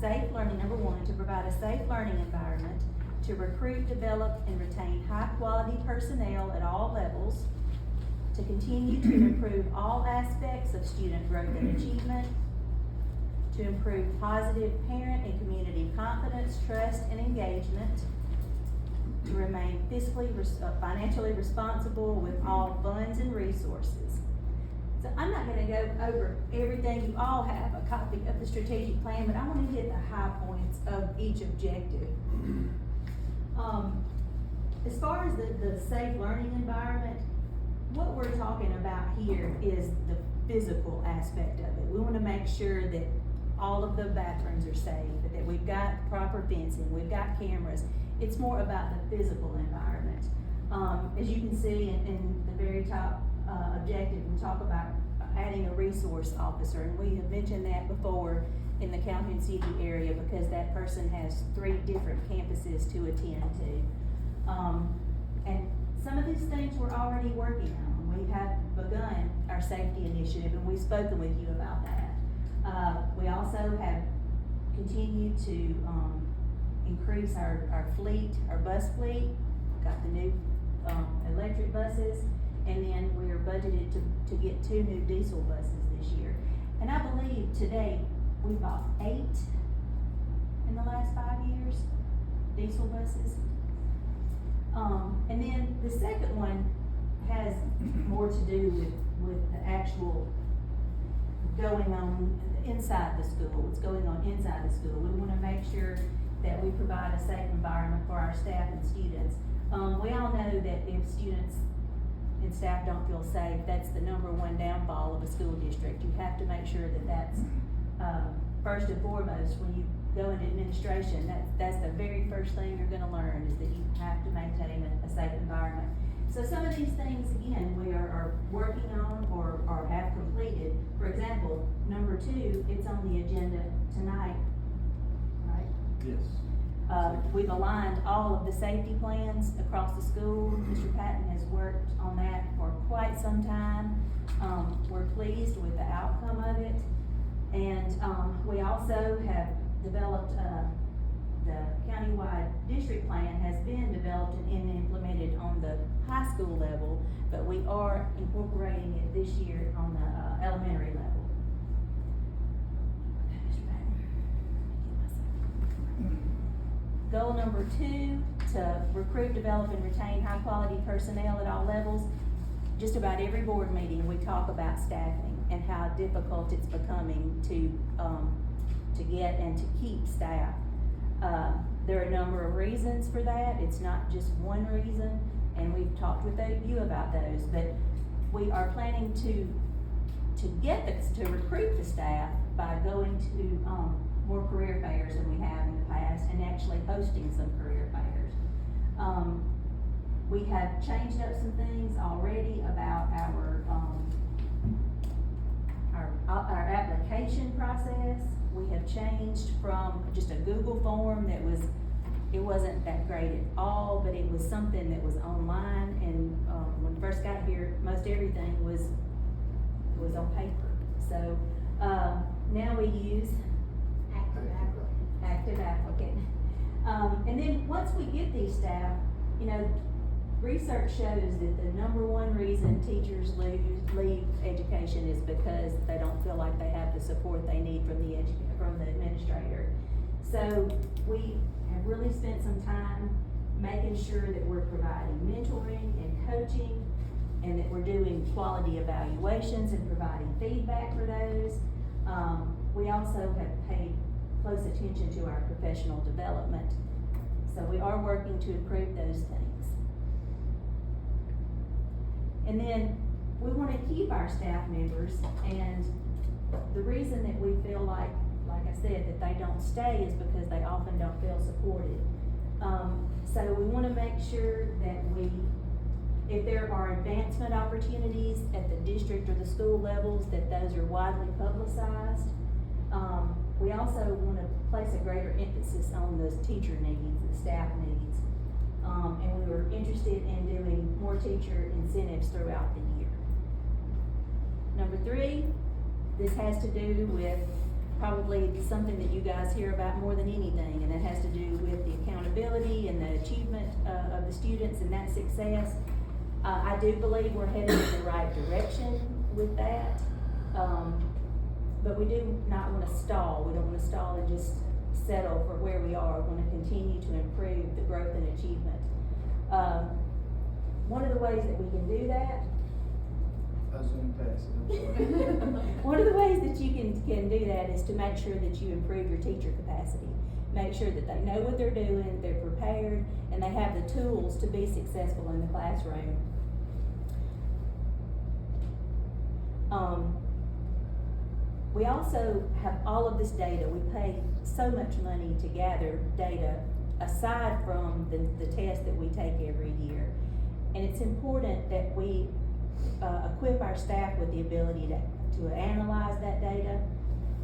safe learning, number one, to provide a safe learning environment, to recruit, develop, and retain high-quality personnel at all levels, to continue to improve all aspects of student growth and achievement, to improve positive parent and community confidence, trust, and engagement, to remain financially responsible with all funds and resources. So I'm not gonna go over everything. You all have a copy of the strategic plan, but I wanna hit the high points of each objective. As far as the safe learning environment, what we're talking about here is the physical aspect of it. We wanna make sure that all of the bathrooms are safe, that we've got proper fencing, we've got cameras. It's more about the physical environment. As you can see in the very top objective, we talk about adding a resource officer, and we have mentioned that before in the Calhoun City area because that person has 3 different campuses to attend to. And some of these things we're already working on. We have begun our safety initiative, and we've spoken with you about that. We also have continued to increase our fleet, our bus fleet. Got the new electric buses, and then we're budgeted to get 2 new diesel buses this year. And I believe today we bought 8 in the last 5 years, diesel buses. And then the second one has more to do with the actual going on inside the school. What's going on inside the school. We wanna make sure that we provide a safe environment for our staff and students. We all know that if students and staff don't feel safe, that's the #1 downfall of a school district. You have to make sure that that's first and foremost when you go into administration. That's the very first thing you're gonna learn is that you have to maintain a safe environment. So some of these things, again, we are working on or have completed. For example, #2, it's on the agenda tonight, right? Yes. We've aligned all of the safety plans across the school. Mr. Patton has worked on that for quite some time. We're pleased with the outcome of it. And we also have developed, the countywide district plan has been developed and implemented on the high school level, but we are incorporating it this year on the elementary level. Goal #2, to recruit, develop, and retain high-quality personnel at all levels. Just about every board meeting, we talk about staffing and how difficult it's becoming to get and to keep staff. There are a number of reasons for that. It's not just one reason, and we've talked with you about those, but we are planning to recruit the staff by going to, more career fairs than we have in the past and actually hosting some career fairs. We have changed up some things already about our application process. We have changed from just a Google form it wasn't that great at all, but it was something that was online, and when we first got here, most everything was on paper. So now we use active applicant. And then once we get these staff, research shows that the #1 reason teachers leave education is because they don't feel like they have the support they need from the administrator. So we have really spent some time making sure that we're providing mentoring and coaching, and that we're doing quality evaluations and providing feedback for those. We also have paid close attention to our professional development. So we are working to improve those things. And then we want to keep our staff members, and the reason that we feel like I said, that they don't stay is because they often don't feel supported. So we want to make sure that if there are advancement opportunities at the district or the school levels, that those are widely publicized. We also want to place a greater emphasis on those teacher needs, the staff needs. And we were interested in doing more teacher incentives throughout the year. #3, this has to do with probably something that you guys hear about more than anything, and it has to do with the accountability and the achievement of the students and that success. I do believe we're headed in the right direction with that, but we do not want to stall. We don't want to stall and just settle for where we are. We want to continue to improve the growth and achievement. One of the ways that we can do that, one of the ways that you can do that is to make sure that you improve your teacher capacity. Make sure that they know what they're doing, they're prepared, and they have the tools to be successful in the classroom. We also have all of this data. We pay so much money to gather data aside from the test that we take every year. And it's important that we equip our staff with the ability to analyze that data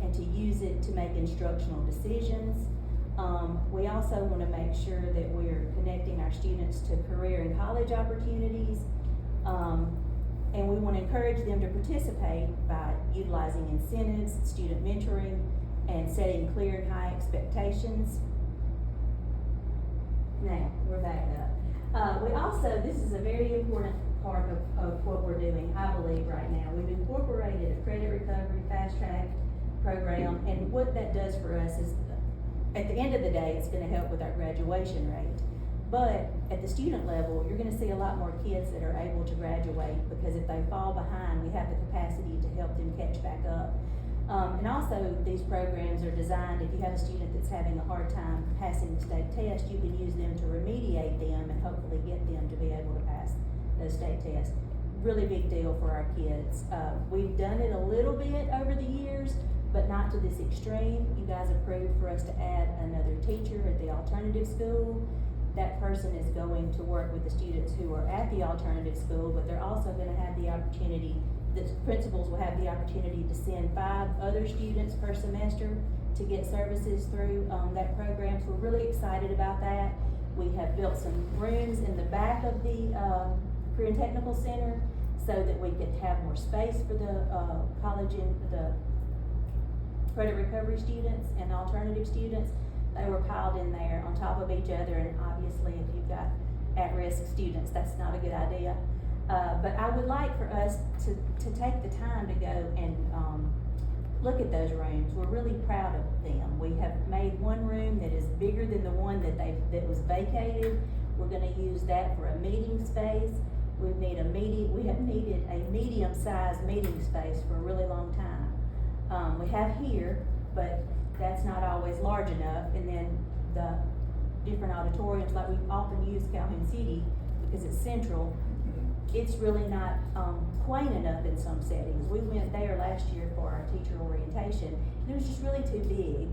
and to use it to make instructional decisions. We also want to make sure that we're connecting our students to career and college opportunities. And we want to encourage them to participate by utilizing incentives, student mentoring, and setting clear and high expectations. Now, we're back up. We also, this is a very important part of what we're doing, I believe, right now. We've incorporated a credit recovery fast track program, and what that does for us is, at the end of the day, it's going to help with our graduation rate. But at the student level, you're going to see a lot more kids that are able to graduate, because if they fall behind, we have the capacity to help them catch back up. And also, these programs are designed, if you have a student that's having a hard time passing the state test, you can use them to remediate them and hopefully get them to be able to pass those state tests. Really big deal for our kids. We've done it a little bit over the years, but not to this extreme. You guys approved for us to add another teacher at the alternative school. That person is going to work with the students who are at the alternative school, but they're also going to have the opportunity, the principals will have the opportunity to send 5 other students per semester to get services through that program. So we're really excited about that. We have built some rooms in the back of the Career and Technical Center so that we could have more space for the college and the credit recovery students and alternative students. They were piled in there on top of each other, and obviously if you've got at-risk students, that's not a good idea. But I would like for us to take the time to go and look at those rooms. We're really proud of them. We have made one room that is bigger than the one that was vacated. We're going to use that for a meeting space. We have needed a medium-sized meeting space for a really long time. We have here, but that's not always large enough. And then the different auditoriums, like we often use Calhoun City because it's central, it's really not quaint enough in some settings. We went there last year for our teacher orientation, and it was just really too big.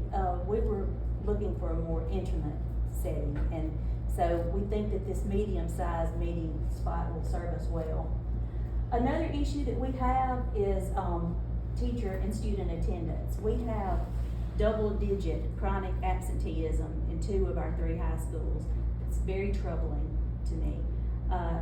We were looking for a more intimate setting, and so we think that this medium-sized meeting spot will serve us well. Another issue that we have is teacher and student attendance. We have double-digit chronic absenteeism in 2 of our 3 high schools. It's very troubling to me.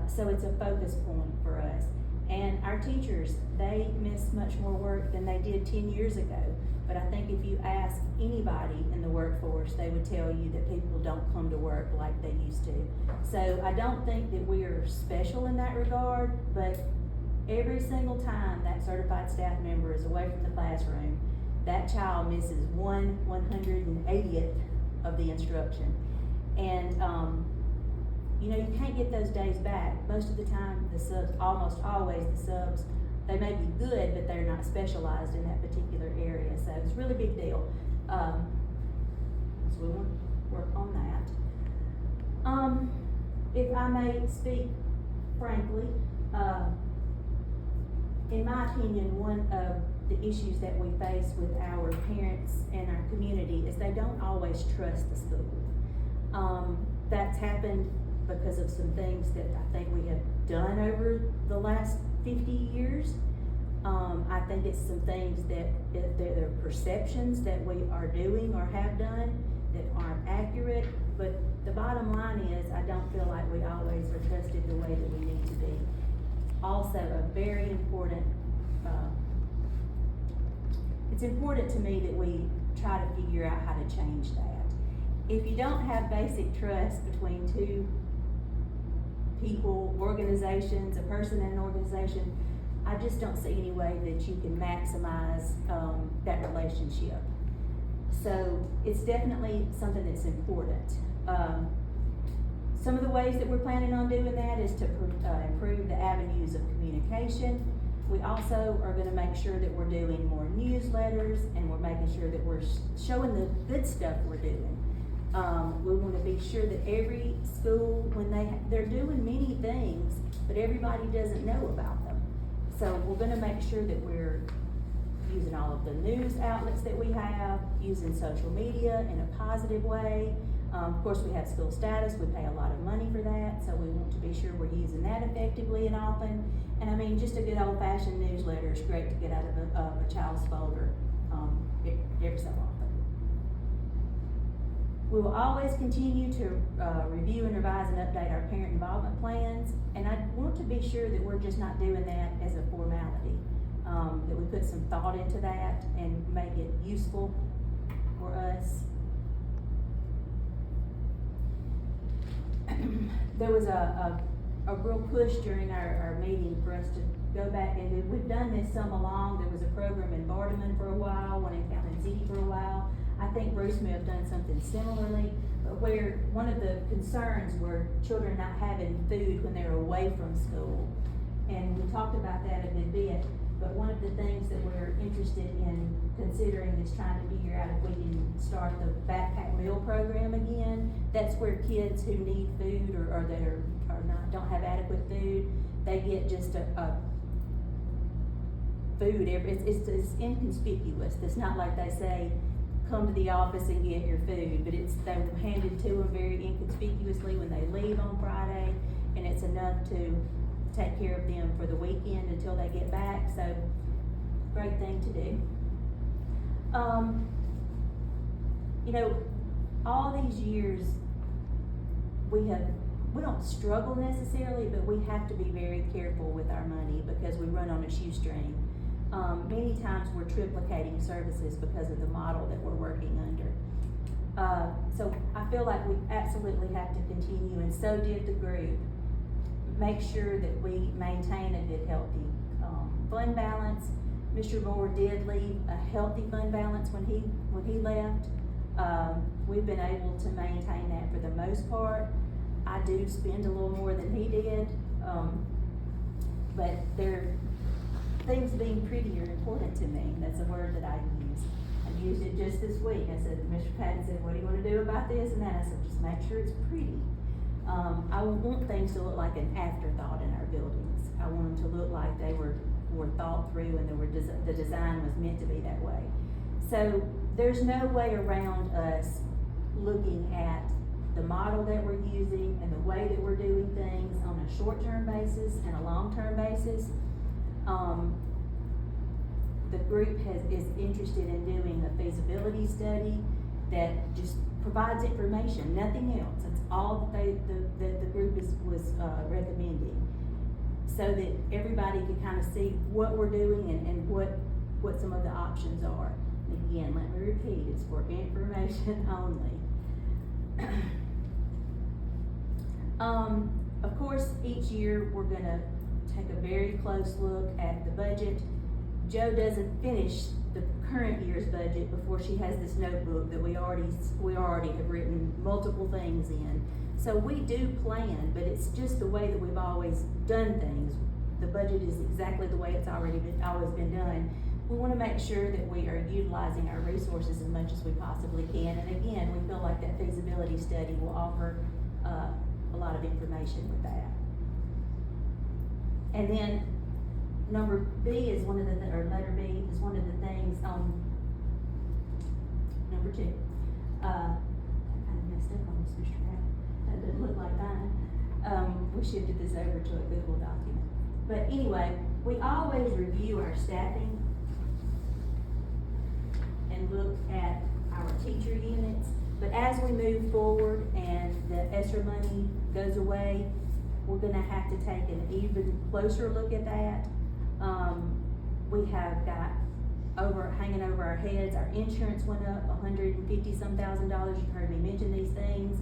So it's a focus point for us. And our teachers, they miss much more work than they did 10 years ago. But I think if you ask anybody in the workforce, they would tell you that people don't come to work like they used to. So I don't think that we are special in that regard, but every single time that certified staff member is away from the classroom, that child misses 1/180th of the instruction. And you know, you can't get those days back. Most of the time, the subs, almost always the subs, they may be good, but they're not specialized in that particular area. So it's a really big deal. So we want to work on that. If I may speak frankly, in my opinion, one of the issues that we face with our parents and our community is they don't always trust the school. That's happened because of some things that I think we have done over the last 50 years. I think it's some things that they're perceptions that we are doing or have done that aren't accurate, but the bottom line is I don't feel like we always are trusted the way that we need to be. Also, a very important it's important to me that we try to figure out how to change that. If you don't have basic trust between two people, organizations, a person and an organization, I just don't see any way that you can maximize, that relationship. So it's definitely something that's important. Some of the ways that we're planning on doing that is to improve the avenues of communication. We also are gonna make sure that we're doing more newsletters, and we're making sure that we're showing the good stuff we're doing. We wanna be sure that every school, when they're doing many things, but everybody doesn't know about them. So we're gonna make sure that we're using all of the news outlets that we have, using social media in a positive way. Of course, we have school status, we pay a lot of money for that, so we want to be sure we're using that effectively and often. And I mean, just a good old-fashioned newsletter is great to get out of a child's folder, every so often. We will always continue to review and revise and update our parent involvement plans, and I want to be sure that we're just not doing that as a formality, that we put some thought into that and make it useful for us. There was a real push during our meeting for us to go back, and we've done this some along. There was a program in Bardaman for a while, one in Calhoun City for a while. I think Bruce may have done something similarly, but where one of the concerns were children not having food when they're away from school. And we talked about that a good bit, but one of the things that we're interested in considering is trying to figure out if we can start the backpack meal program again. That's where kids who need food or that don't have adequate food, they get just a food. It's inconspicuous. It's not like they say, come to the office and get your food, but they're handed to them very inconspicuously when they leave on Friday, and it's enough to take care of them for the weekend until they get back. So, great thing to do. You know, all these years, we don't struggle necessarily, but we have to be very careful with our money because we run on a shoestring. Many times we're triplicating services because of the model that we're working under. So I feel like we absolutely have to continue, and so did the group, make sure that we maintain a good, healthy fund balance. Mr. Moore did leave a healthy fund balance when he left. We've been able to maintain that for the most part. I do spend a little more than he did, but things being pretty are important to me. That's a word that I use. I used it just this week. I said, Mr. Patton said, what do you want to do about this and that? I said, just make sure it's pretty. I want things to look like an afterthought in our buildings. I want them to look like they were thought through and the design was meant to be that way. So there's no way around us looking at the model that we're using and the way that we're doing things on a short-term basis and a long-term basis. The group is interested in doing a feasibility study that just provides information, nothing else. It's all that the group was recommending, so that everybody can kind of see what we're doing and what some of the options are. And again, let me repeat, it's for information only. Of course, each year we're gonna take a very close look at the budget. Joe doesn't finish the current year's budget before she has this notebook that we already have written multiple things in. So we do plan, but it's just the way that we've always done things. The budget is exactly the way it's always been done. We want to make sure that we are utilizing our resources as much as we possibly can. And again, we feel like that feasibility study will offer a lot of information with that. And then number B is one of the, or letter B is one of the things on number 2. I kind of messed up on this, Mr. Pat. That doesn't look like mine. We shifted this over to a Google document. But anyway, we always review our staffing and look at our teacher units. But as we move forward and the ESSER money goes away, we're gonna have to take an even closer look at that. We have got hanging over our heads. Our insurance went up $150,000. You've heard me mention these things.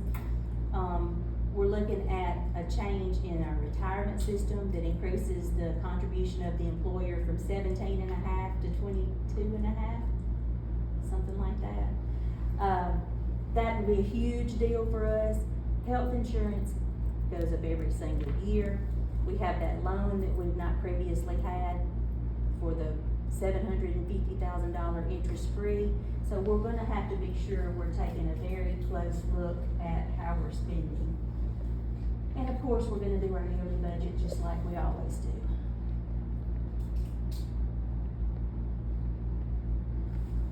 We're looking at a change in our retirement system that increases the contribution of the employer from 17.5 to 22.5, something like that. That would be a huge deal for us. Health insurance goes up every single year. We have that loan that we've not previously had for the $750,000 interest-free. So we're gonna have to be sure we're taking a very close look at how we're spending. And of course, we're gonna do our yearly budget just like we always do.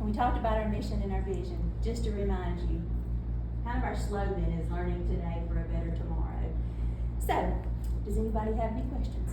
And we talked about our mission and our vision. Just to remind you, kind of our slogan is learning today for a better tomorrow. So, does anybody have any questions?